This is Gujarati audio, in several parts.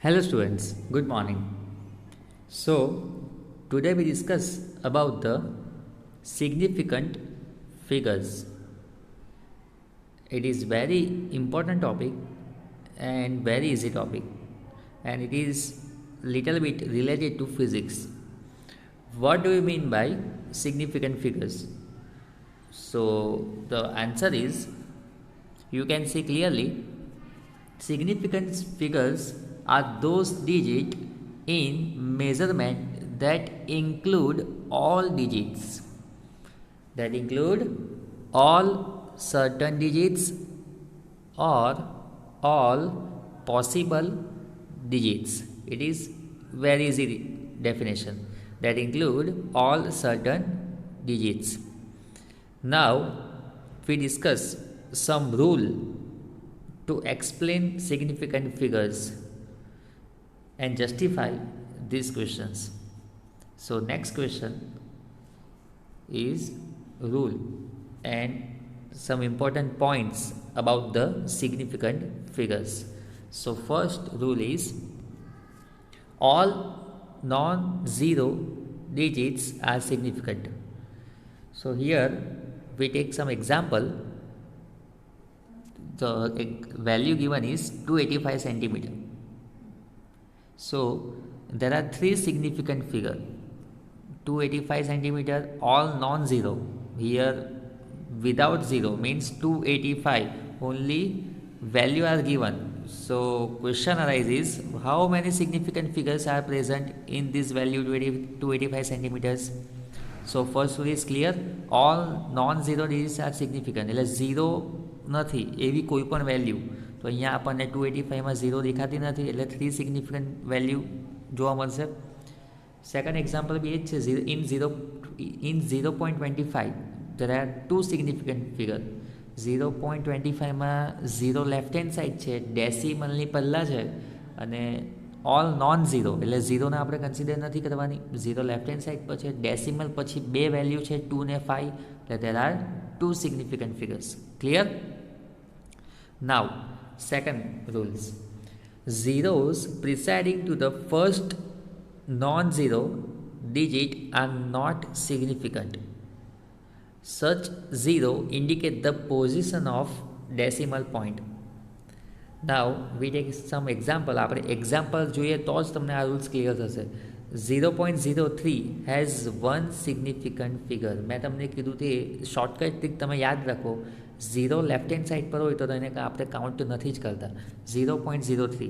Hello students, good morning. So today we discuss about the significant figures. It is very important topic and very easy topic, and it is little bit related to physics. What do you mean by significant figures? So the answer is, you can see clearly, significant figures are those digits in measurement that include all digits, that include all certain digits or all possible digits. It is very easy definition, that include all certain digits. Now we discuss some rule to explain significant figures and justify these questions. So next question is rule and some important points about the significant figures. So first rule is, all non-zero digits are significant. So here we take some example. The value given is 285 centimeter. So there are three significant figure. 285 centimeter, all non-zero. Here without zero means 285, only value are given. So question arises, how many significant figures are present in this value 285 centimeters? So first rule is clear, all non-zero digits are significant. એટલે ઝીરો નથી એવી કોઈ પણ વેલ્યુ, તો અહીંયા આપણને 285માં ઝીરો દેખાતી નથી, એટલે થ્રી સિગ્નિફિકન્ટ વેલ્યુ જોવા મળશે. સેકન્ડ એક્ઝામ્પલ બી એ જ છે, in 0.25 there are two significant figure. 0.25માં ઝીરો લેફ્ટ હેન્ડ સાઈડ છે, ડેસિમલની પહેલાં છે, અને ઓલ નોન ઝીરો એટલે ઝીરોને આપણે કન્સિડર નથી કરવાની. ઝીરો લેફ્ટ હેન્ડ સાઈડ પર છે, ડેસિમલ પછી બે વેલ્યુ છે 2 ને 5, એટલે there are two significant figures. Clear? Now second rules, zeros preceding to the first non-zero digit are not significant. Such zero indicate the position of decimal point. Now we take some example. આપણે એક્ઝામ્પલ જોઈએ તો જ તમને આ રૂલ્સ ક્લિયર થશે. 0.03 હેઝ વન સિગ્નિફિકન્ટ ફિગર. મેં તમને કીધું તે શોર્ટકટ ટ્રીક તમે યાદ રાખો. ઝીરો લેફ્ટ હેન્ડ સાઈડ પર હોય તો એને આપણે કાઉન્ટ નથી જ કરતા. 0.03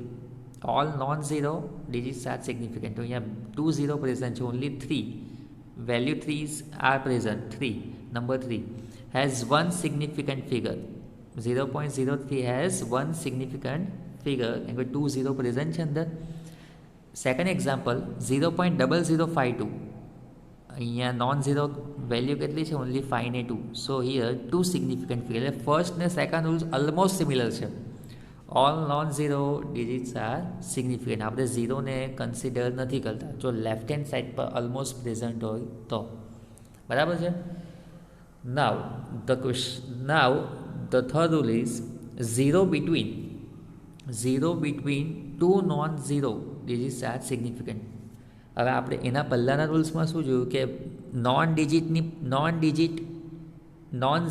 all non zero digits are significant. તો અહીંયા 2 ઝીરો પ્રેઝન્ટ છે, only 3 value 3 are present. 3 number 3 has one significant figure. 0.03 has one significant figure and 2 0 present છે અંદર. સેકન્ડ એક્ઝામ્પલ 0.0052, અહીંયા નોન ઝીરો વેલ્યુ કેટલી છે, ઓનલી 5 ને 2. So here two significant figure. એટલે ફર્સ્ટ ને સેકન્ડ રૂલ્સ ઓલમોસ્ટ સિમિલર છે. All non zero digits are significant. આપણે ઝીરોને કન્સિડર નથી કરતા જો લેફ્ટ હેન્ડ સાઈડ પર ઓલમોસ્ટ પ્રેઝન્ટ હોય તો. બરાબર છે? Now the third rule is, zero between two non-zero digits are significant. હવે આપણે એના પહેલાંના રૂલ્સમાં શું જોયું કે નોન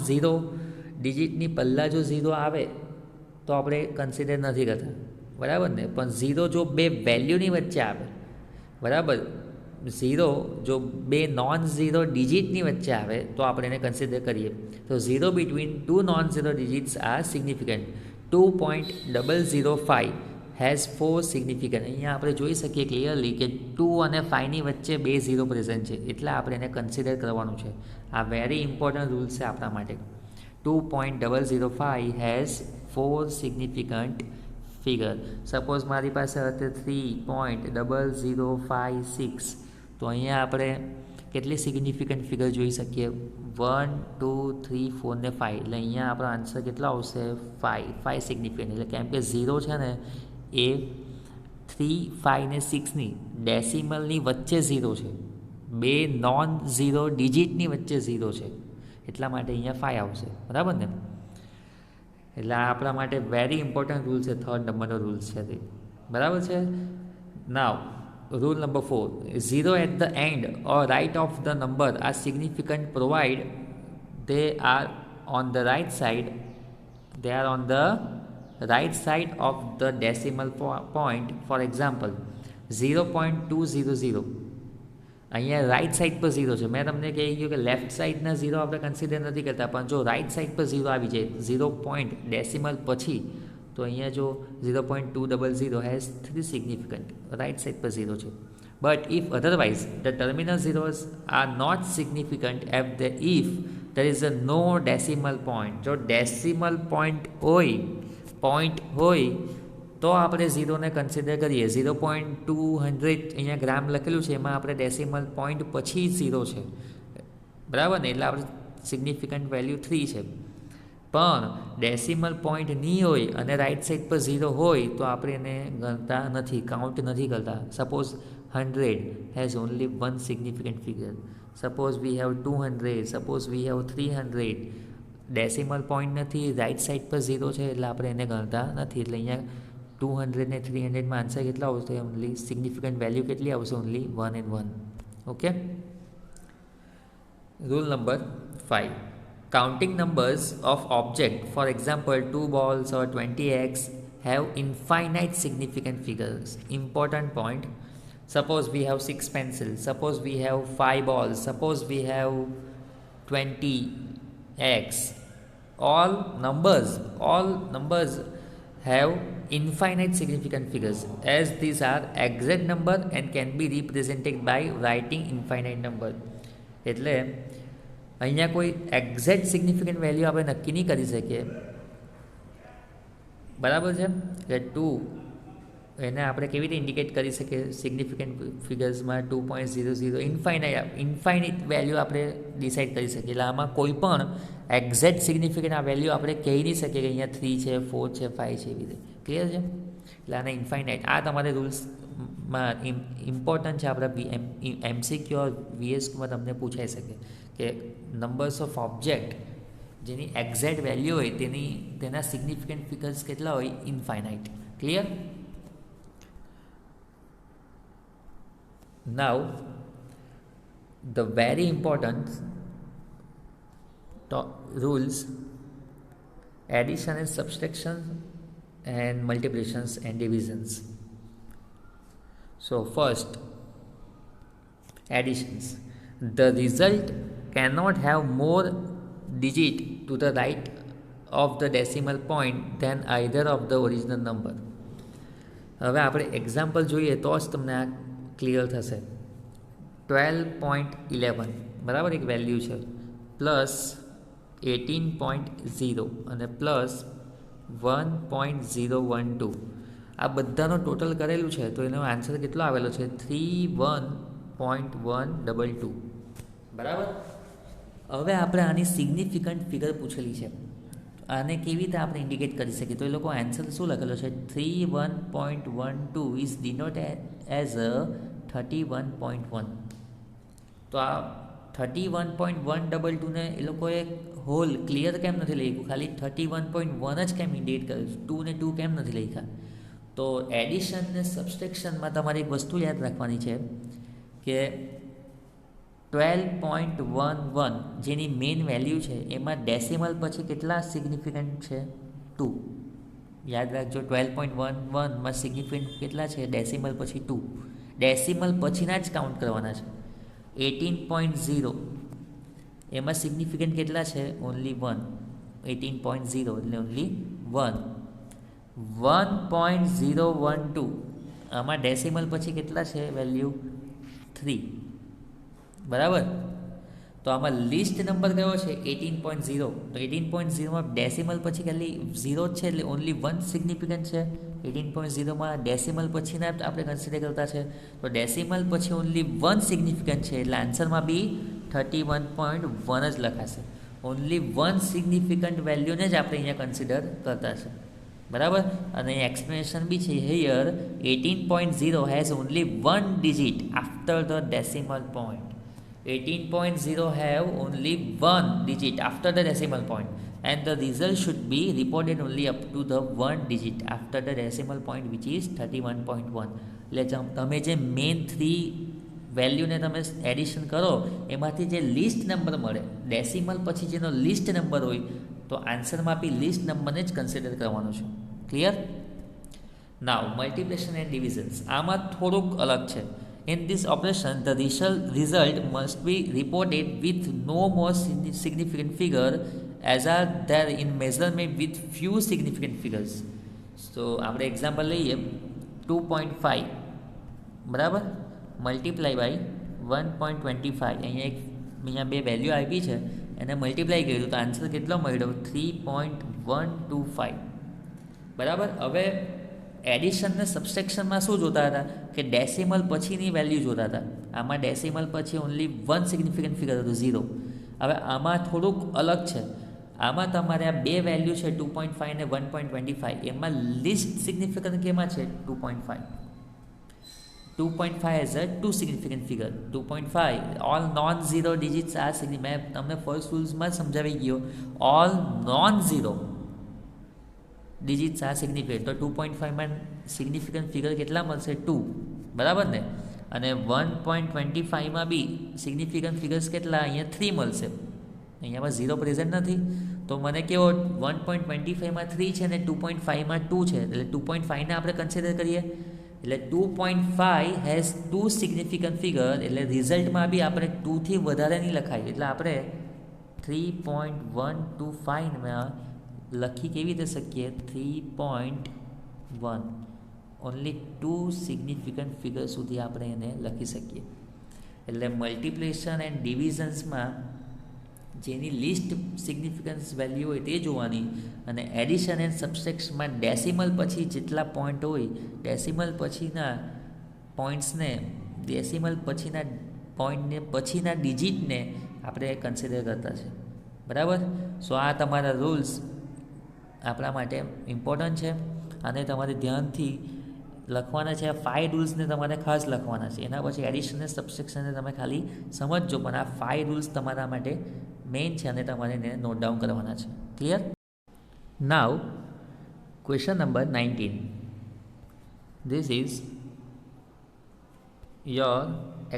ઝીરો ડિજિટની પહેલાં જો ઝીરો આવે તો આપણે કન્સિડર નથી કરતા, બરાબર ને. પણ ઝીરો જો બે વેલ્યુની વચ્ચે આવે, બરાબર, ઝીરો જો બે નોન ઝીરો ડિજિટની વચ્ચે આવે તો આપણે એને કન્સિડર કરીએ. તો zero between two non zero digits are significant. 2.005 has 4 significant. અહીંયા આપણે જોઈ શકીએ ક્લિયરલી કે 2 અને 5ની વચ્ચે બે ઝીરો પ્રેઝન્ટ છે, એટલે આપણે એને કન્સિડર કરવાનું છે. આ વેરી ઇમ્પોર્ટન્ટ રૂલ છે આપણા માટે. 2.005 હેઝ 4 સિગ્નિફિકન્ટ ફિગર. સપોઝ મારી પાસે હતી 3.0056, તો અહીંયા આપણે કેટલી સિગ્નિફિકન્ટ ફિગર જોઈ શકીએ? 1 2 3 4 ને 5. એટલે અહીંયા આપણો આન્સર કેટલો આવશે? 5 સિગ્નિફિકન્ટ. એટલે કેમ કે ઝીરો છે ને એ 3 5 ને 6ની ડેસિમલની વચ્ચે ઝીરો છે, બે નોન ઝીરો ડિજિટની વચ્ચે ઝીરો છે, એટલા માટે અહીંયા 5 આવશે. બરાબર ને? એટલે આ આપણા માટે વેરી ઇમ્પોર્ટન્ટ રૂલ છે, થર્ડ નંબરનો રૂલ છે તે. બરાબર છે. નાવ rule number 4, 0 at the end or right of the number are significant provide they are on the right side, they are on the right side of the decimal point. For example, 0.200 અહીંયા રાઈટ સાઈડ પર 0 છે. મેં તમને કહી ગયું કે લેફ્ટ સાઈડના 0 આપણે કન્સિડર નથી કરતા, પણ જો રાઈટ સાઈડ પર 0 આવી જાય 0 પોઈન્ટ ડેસિમલ પછી, તો અહીંયા જો 0.200 હેઝ 3 સિગ્નિફિકન્ટ, રાઈટ સાઈડ પર 0 છે. But if otherwise the terminal zeros are not significant if there is a no decimal point, જો ડેસિમલ પોઈન્ટ હોય તો આપણે 0ને કન્સિડર કરીએ. 0.200 અહીંયા ગ્રામ લખેલું છે, એમાં આપણે ડેસિમલ પોઈન્ટ પછી 0 છે, બરાબર ને, એટલે આપણે સિગ્નિફિકન્ટ વેલ્યુ 3 છે. પણ ડેસિમલ પોઈન્ટ નહીં હોય અને રાઈટ સાઈડ પર 0 હોય તો આપણે એને ગણતા નથી, કાઉન્ટ નથી કરતા. Suppose 100 has only one significant figure, suppose we have 200, suppose we have 300, decimal point નથી, રાઈટ સાઈડ પર 0 છે, એટલે આપણે એને ગણતા નથી. એટલે અહીંયા 200 ને 300માં આન્સર કેટલા આવશે? ઓનલી સિગ્નિફિકન્ટ વેલ્યુ કેટલી આવશે? Only 1 and 1. Okay. Rule number 5, counting numbers of object, for example 2 balls or 20x, have infinite significant figures. Important point. Suppose we have 6 pencils, suppose we have 5 balls, suppose we have 20x. All numbers have infinite significant figures, as these are exact number and can be represented by writing infinite number. એટલે અહીંયા કોઈ એક્ઝેક્ટ સિગ્નિફિકન્ટ વેલ્યુ આપણે નક્કી નહીં કરી શકીએ, બરાબર છે. કે 2 એને આપણે કેવી રીતે ઇન્ડિકેટ કરી શકીએ સિગ્નિફિકન્ટ ફિગર્સમાં? 2.00 ઇન્ફાઇનાઇટ વેલ્યુ આપણે ડિસાઇડ કરી શકીએ. એટલે આમાં કોઈ પણ એક્ઝેક્ટ સિગ્નિફિકન્ટ આ વેલ્યુ આપણે કહી નહીં શકીએ કે અહીંયા 3 છે, 4 છે, 5 છે, એવી રીતે. ક્લિયર છે? એટલે આને ઇન્ફાઇનાઇટ, આ તમારે રૂલ્સમાં ઇમ્પોર્ટન્ટ છે. આપણા MCQ ઓર VSQમાં તમને પૂછાઈ શકે કે નંબર્સ ઓફ ઓબ્જેક્ટ જેની એક્ઝેક્ટ વેલ્યુ હોય તેના સિગ્નિફિકન્ટ ફિગર્સ કેટલા હોય? Infinite. Clear? Now, the very important rules, addition and subtraction and multiplications and divisions. So first, additions. The result cannot have more digit to the right of the decimal point than either of the original number. હવે આપણે એક્ઝામ્પલ જોઈએ તો જ તમને આ ક્લિયર થશે. 12.11 બરાબર એક વેલ્યુ છે, પ્લસ 18.0 અને પ્લસ 1.012, આ બધાનો ટોટલ કરેલું છે તો એનો આન્સર કેટલો આવેલો છે? 31.122. બરાબર. હવે આપણે આની સિગ્નિફિકન્ટ ફિગર પૂછેલી છે, આને કેવી રીતે આપણે ઇન્ડિકેટ કરી શકીએ? તો એ લોકો આન્સર શું લખેલો છે? 31.12 ઇઝ ડિનોટેડ એઝ અ 31.1. તો આ 31.122 ને એ લોકોએ હોલ ક્લિયર કેમ નથી લખ્યું? ખાલી 31.1 જ કેમ ઇન્ડિકેટ કર્યું? 2 ને 2 કેમ નથી લખ્યા? તો એડિશન ને સબસ્ટ્રેક્શનમાં તમારે એક વસ્તુ યાદ રાખવાની છે કે 12.11 જેની મેઇન વેલ્યુ છે એમાં ડેસિમલ પછી કેટલા સિગ્નિફિકન્ટ છે? 2. યાદ રાખજો, 12.11માં સિગ્નિફિકન્ટ કેટલા છે? ડેસિમલ પછી 2. ડેસિમલ પછીના જ કાઉન્ટ કરવાના છે. 18.0 એમાં સિગ્નિફિકન્ટ કેટલા છે? ઓનલી 1. 18.0 એટલે ઓનલી 1. 1.012 આમાં ડેસિમલ પછી કેટલા છે વેલ્યુ? 3. બરાબર. તો આમાં લિસ્ટ નંબર કયો છે? 18.0. તો 18.0માં ડેસિમલ પછી ખાલી 0 જ છે, એટલે ઓનલી 1 સિગ્નિફિકન્ટ છે. 18.0માં ડેસિમલ પછીના આપણે કન્સિડર કરતા છે, તો ડેસિમલ પછી ઓનલી 1 સિગ્નિફિકન્ટ છે, એટલે આન્સરમાં બી 31.1 જ લખાશે. ઓનલી 1 સિગ્નિફિકન્ટ વેલ્યુને જ આપણે અહીંયા કન્સિડર કરતા છે. બરાબર. અને એક્સપ્લેનેશન બી છે here 18.0 has only 1 digit after the decimal point. 18.0 have only one digit after the decimal point. and the result should be reported only up to the one digit after the decimal point which is 31.1. એટલે તમે જે મેઇન થ્રી વેલ્યુને તમે એડિશન કરો એમાંથી જે લિસ્ટ નંબર મળે ડેસિમલ પછી જેનો લિસ્ટ નંબર હોય તો આન્સરમાં બી લિસ્ટ નંબરને જ કન્સિડર કરવાનું છે. ક્લિયર? નાવ મલ્ટિપ્લિકેશન એન્ડ ડિવિઝન્સ આમાં થોડુંક અલગ છે. In this operation, the result must be reported with no more significant figure as are there in measurement with few significant figures. So, આપણે એક્ઝામ્પલ લઈએ 2.5 બરાબર મલ્ટીપ્લાય બાય 1.25. અહીંયા બે વેલ્યુ આપી છે એને મલ્ટીપ્લાય કર્યું તો આન્સર કેટલો મળ્યો 3.125. બરાબર. હવે એડિશન ને સબસ્ટ્રેક્શનમાં શું જોતા હતા કે ડેસિમલ પછીની વેલ્યુ જોતા હતા. આમાં ડેસિમલ પછી ઓનલી વન સિગ્નિફિકન્ટ ફિગર હતું 0. હવે આમાં થોડુંક અલગ છે. આમાં તમારે આ બે વેલ્યુ છે 2.5 અને 1.25. એમાં લીસ્ટ સિગ્નિફિકન્ટ કેમાં છે 2.5. 2.5 as a two significant figure. 2.5 all non zero digits આ મેં તમને ફર્સ્ટ રૂલ્સમાં સમજાવી ગયો. ઓલ નોન ઝીરો ડિજિટ્સ આ સિગ્નિફિકન્ટ. તો 2.5માં સિગ્નિફિકન્ટ ફિગર કેટલા મળશે 2. બરાબર ને? અને 1.25માં બી સિગ્નિફિકન્ટ ફિગર્સ કેટલા અહીંયા 3 મળશે. અહીંયામાં 0 પ્રેઝન્ટ નથી તો મને કેવો 1.25માં 3 છે અને 2.5માં 2 છે એટલે 2.5ને આપણે કન્સિડર કરીએ. એટલે 2.5 હેઝ 2 સિગ્નિફિકન્ટ ફિગર એટલે રિઝલ્ટમાં બી આપણે 2થી વધારે નહીં લખાય. એટલે આપણે 3.125માં લખી કેવી રીતે શકીએ 3.1 ઓનલી 2 સિગ્નિફિકન્ટ ફિગર સુધી આપણે એને લખી શકીએ. એટલે મલ્ટિપ્લિકેશન એન્ડ ડિવિઝન્સમાં જેની લિસ્ટ સિગ્નિફિકન્સ વેલ્યુ હોય તે જોવાની અને એડિશન એન્ડ સબસ્ટ્રેક્શનમાં ડેસિમલ પછી જેટલા પોઈન્ટ હોય ડેસિમલ પછીના પોઈન્ટ્સને ડેસિમલ પછીના પોઈન્ટને પછીના ડિજિટને આપણે કન્સિડર કરતા છે. બરાબર. સો આ તમારા રૂલ્સ આપણા માટે ઇમ્પોર્ટન્ટ છે અને તમારે ધ્યાનથી લખવાના છે. આ 5 રૂલ્સને તમારે ખાસ લખવાના છે. એના પછી એડિશન અને સબસ્ટ્રેક્શનને તમે ખાલી સમજજો પણ આ 5 રૂલ્સ તમારા માટે મેઇન છે અને તમારે એને નોટ ડાઉન કરવાના છે. Clear? Now question number 19. This is your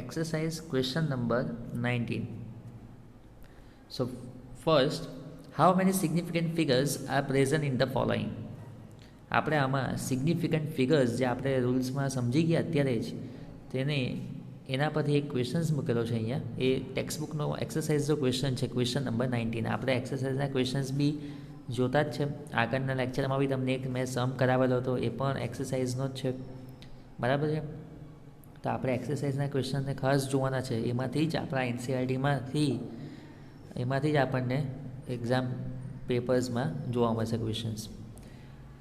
exercise question number 19. So first, how many significant figures are present in the following. આપણે આમાં સિગ્નિફિકન્ટ ફિગર્સ જે આપણે રૂલ્સમાં સમજી ગયા અત્યારે જ તેને એના પરથી એક ક્વેશ્ચન્સ મૂકેલો છે અહીંયા. એ ટેક્સ્ટબુકનો એક્સરસાઇઝનો ક્વેશ્ચન છે ક્વેશ્ચન નંબર 19. આપણે એક્સરસાઇઝના ક્વેશ્ચન્સ બી જોતા જ છે. આગળના લેક્ચરમાં બી તમને એક મેં સમ કરાવેલો હતો એ પણ એક્સરસાઇઝનો જ છે. બરાબર છે? તો આપણે એક્સરસાઇઝના ક્વેશ્ચનને ખાસ જોવાના છે. એમાંથી જ આપણા એનસીઆરટીમાંથી એમાંથી જ આપણને એક્ઝામ પેપર્સમાં જોવા મળશે questions.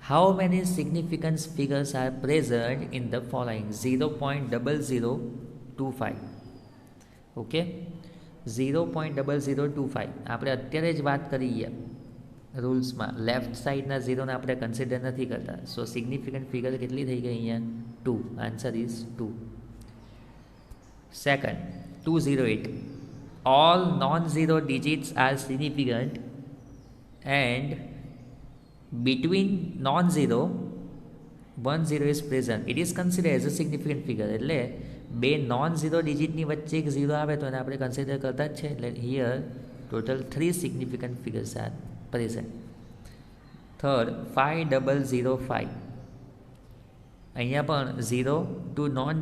How many significant figures are present in the following 0.0025. Okay, 0.0025 આપણે અત્યારે જ વાત કરી ગયા રૂલ્સમાં. લેફ્ટ સાઈડના ઝીરોને આપણે કન્સિડર નથી કરતા. સો સિગ્નિફિકન્ટ ફિગર કેટલી થઈ ગઈ અહીંયા 2. Answer is 2. Second, 208. All non-zero digits are significant and between non-zero 10 is present. It is considered as a significant figure. એટલે બે non-zero ડિજિટની વચ્ચે એક ઝીરો આવે તો એને આપણે કન્સિડર કરતા જ છે. એટલે here total 3 significant figures are present. Third, 5005. અહીંયા પણ 0 ટુ નોન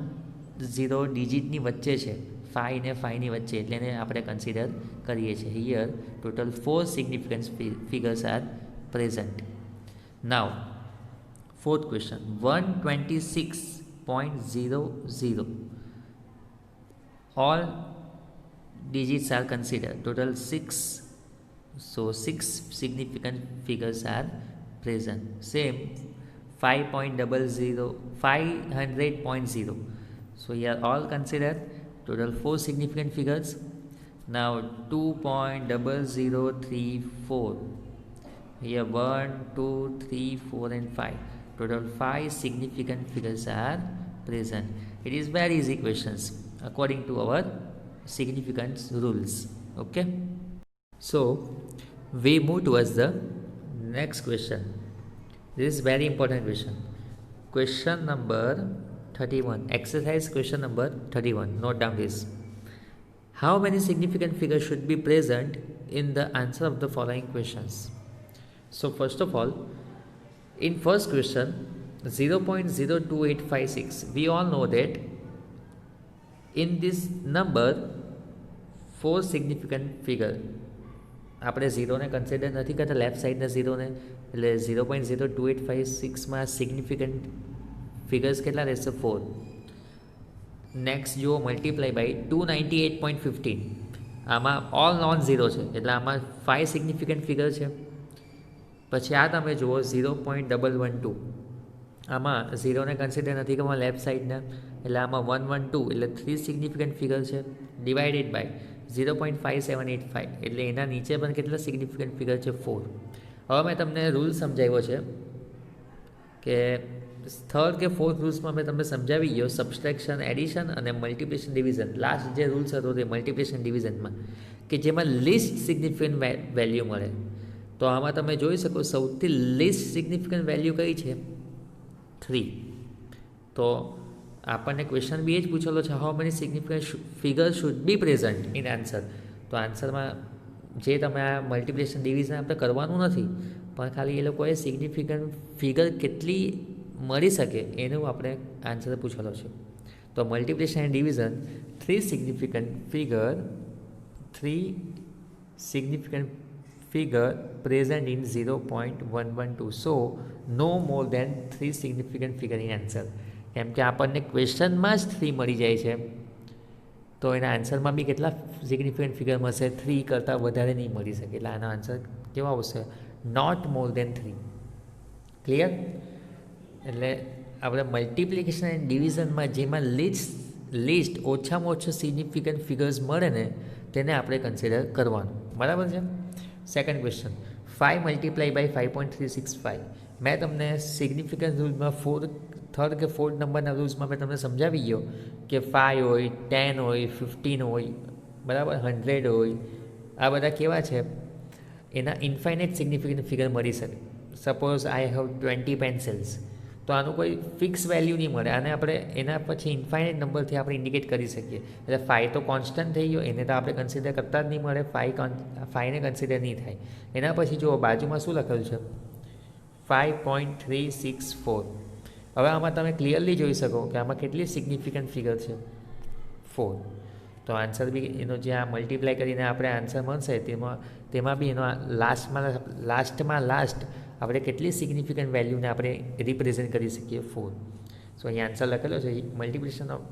ઝીરો ડિજિટની વચ્ચે છે. 5 ને 5ની વચ્ચે એટલે એને આપણે કન્સિડર કરીએ છીએ. Here total 4 significant figures are present. Now fourth question, 126.00. All digits are considered. Total 6. So 6 significant figures are present. Same 500.0. So here all considered. Total 4 significant figures. Now 2.0034. Here 1, 2, 3, 4 and 5. Total 5 significant figures are present. It is very easy questions according to our significance rules. Okay. So We move towards the next question. This is very important question. Question number 31. Exercise question number 31. Note down this. How many significant figures should be present in the answer of the following questions? So first of all, in first question 0.02856, we all know that in this number 4 significant figure, આપણે ઝીરોને કન્સિડર નથી કરતા લેફ્ટ સાઈડના ઝીરોને, એટલે 0.02856માં સિગ્નિફિકન્ટ ફિગર્સ કેટલા રહેશે? 4. નેક્સ્ટ જુઓ મલ્ટીપ્લાય બાય 298.15, આમાં ઓલ નોન ઝીરો છે એટલે આમાં 5 સિગ્નિફિકન્ટ ફિગર છે. પછી આ તમે જુઓ 0.112, આમાં ઝીરોને કન્સિડર નથી કરવા લેફ્ટ સાઈડના, એટલે આમાં 112 એટલે 3 સિગ્નિફિકન્ટ ફિગર છે. ડિવાઇડેડ બાય 0.5785 એટલે એના નીચે પણ કેટલા સિગ્નિફિકન્ટ ફિગર છે? 4. હવે મેં તમને રૂલ સમજાવ્યો છે કે થર્ડ કે ફોર્થ રૂલ્સમાં મેં તમને સમજાવી ગયો સબસ્ટ્રેક્શન, એડિશન અને મલ્ટિપ્લિકેશન ડિવિઝન. લાસ્ટ જે રૂલ્સ હતો તે મલ્ટિપ્લિકેશન ડિવિઝનમાં કે જેમાં લિસ્ટ સિગ્નિફિકન્ટ વેલ્યુ મળે. તો આમાં તમે જોઈ શકો સૌથી લિસ્ટ સિગ્નિફિકન્ટ વેલ્યુ કઈ છે? 3. તો આપણને ક્વેશ્ચન બી એ જ પૂછેલો છે, how many significant figure should be present in answer. તો આન્સરમાં જે તમે આ મલ્ટિપ્લિકેશન ડિવિઝન આપણે કરવાનું નથી, પણ ખાલી એ લોકોએ સિગ્નિફિકન્ટ ફિગર કેટલી મળી શકે એનું આપણે આન્સર પૂછેલો છે. તો multiplication and division 3 significant figure present in 0.112. So no more than 3 significant figure in answer. કેમ કે આપણને ક્વેશ્ચનમાં જ 3 મળી જાય છે, તો એના આન્સરમાં બી કેટલા સિગ્નિફિકન્ટ ફિગર મળશે? 3 કરતાં વધારે નહીં મળી શકે. એટલે આનો આન્સર કેવો આવશે? Not more than 3. ક્લિયર? એટલે આપણે મલ્ટિપ્લિકેશન એન્ડ ડિવિઝનમાં જેમાં લિસ્ટ ઓછામાં ઓછા સિગ્નિફિકન્ટ ફિગર્સ મળે ને તેને આપણે કન્સિડર કરવાનું. બરાબર છે? Second question 5 multiply by 5.365. મેં તમને સિગ્નિફિકન્ટ રૂલમાં થર્ડ કે ફોર્થ નંબરના રૂલ્સમાં મેં તમને સમજાવી ગયો કે 5 હોય, 10 હોય, 15 હોય, બરાબર, 100 હોય, આ બધા કેવા છે? એના ઇન્ફાઇનાઇટ સિગ્નિફિકન્ટ ફિગર મળી શકે. સપોઝ આઈ હેવ 20 પેન્સિલ્સ, તો આનું કોઈ ફિક્સ વેલ્યુ નહીં મળે, અને આપણે એના પછી ઇન્ફાઇનાઇટ નંબરથી આપણે ઇન્ડિકેટ કરી શકીએ. એટલે 5 તો કોન્સ્ટન્ટ થઈ ગયો, એને તો આપણે કન્સિડર કરતા જ નહીં મળે, 5ને કન્સિડર નહીં થાય. એના પછી જુઓ બાજુમાં શું લખેલું છે? 5.364. હવે આમાં તમે ક્લિયરલી જોઈ શકો કે આમાં કેટલી સિગ્નિફિકન્ટ ફિગર છે? 4. તો આન્સર બી એનો જે આ મલ્ટીપ્લાય કરીને આપણે આન્સર મળશે તેમાં બી એનો લાસ્ટમાં આપણે કેટલી સિગ્નિફિકન્ટ વેલ્યુને આપણે રિપ્રેઝેન્ટ કરી શકીએ? 4. સો અહીંયા આન્સર લખેલો છે multiplication of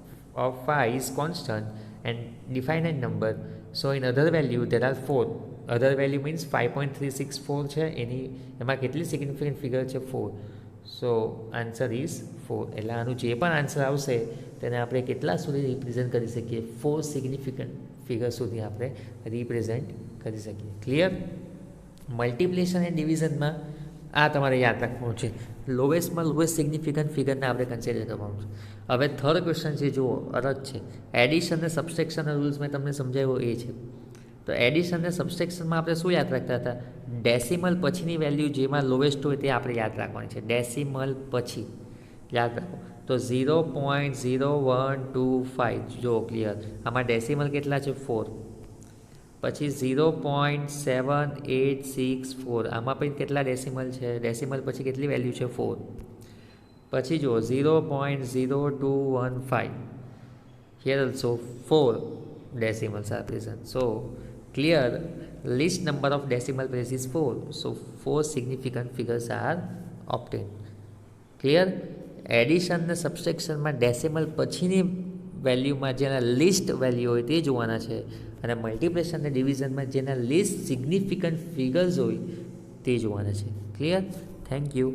5 is constant and definite number. So in other value there are 4. Other value means 5.364 છે, એમાં કેટલી સિગ્નિફિકન્ટ ફિગર છે? 4. So answer is 4. એટલે આનું જે પણ આન્સર આવશે તેને આપણે કેટલા સુધી રિપ્રેઝેન્ટ કરી શકીએ? 4 સિગ્નિફિકન્ટ ફિગર સુધી આપણે રિપ્રેઝેન્ટ કરી શકીએ. ક્લિયર? મલ્ટિપ્લિકેશન એન્ડ ડિવિઝનમાં આ તમારે યાદ રાખવાનું છે. લોએસ્ટમાં લોએસ્ટ સિગ્નિફિકન્ટ ફિગરને આપણે કન્સિડર કરવાનું છે. હવે થર્ડ ક્વેશ્ચન છે, જુઓ અલગ છે. એડિશન અને સબસ્ટ્રેક્શનના રૂલ્સ મેં તમને સમજાવ્યો એ છે. તો એડિશન અને સબસ્ટ્રેક્શનમાં આપણે શું યાદ રાખતા હતા? ડેસિમલ પછીની વેલ્યુ જેમાં લોએસ્ટ હોય તે આપણે યાદ રાખવાની છે. ડેસિમલ પછી યાદ રાખો. તો 0.0125 જો ક્લિયર, આમાં ડેસિમલ કેટલા છે? 4. પછી 0.7864, આમાં પણ કેટલા ડેસિમલ છે? ડેસિમલ પછી કેટલી વેલ્યુ છે? 4. પછી જુઓ 0.0215, here also 4 decimals are present. So clear, least number of decimal place is 4. So 4 significant figures are obtained. Clear? Addition અને સબસ્ટ્રેક્શનમાં ડેસિમલ પછીની વેલ્યુમાં જેના લિસ્ટ વેલ્યુ હોય તે જોવાના છે, અને મલ્ટિપ્લિકેશન અને ડિવિઝનમાં જેના લિસ્ટ સિગ્નિફિકન્ટ ફિગર્સ હોય તે જોવાના છે. ક્લિયર? Thank you.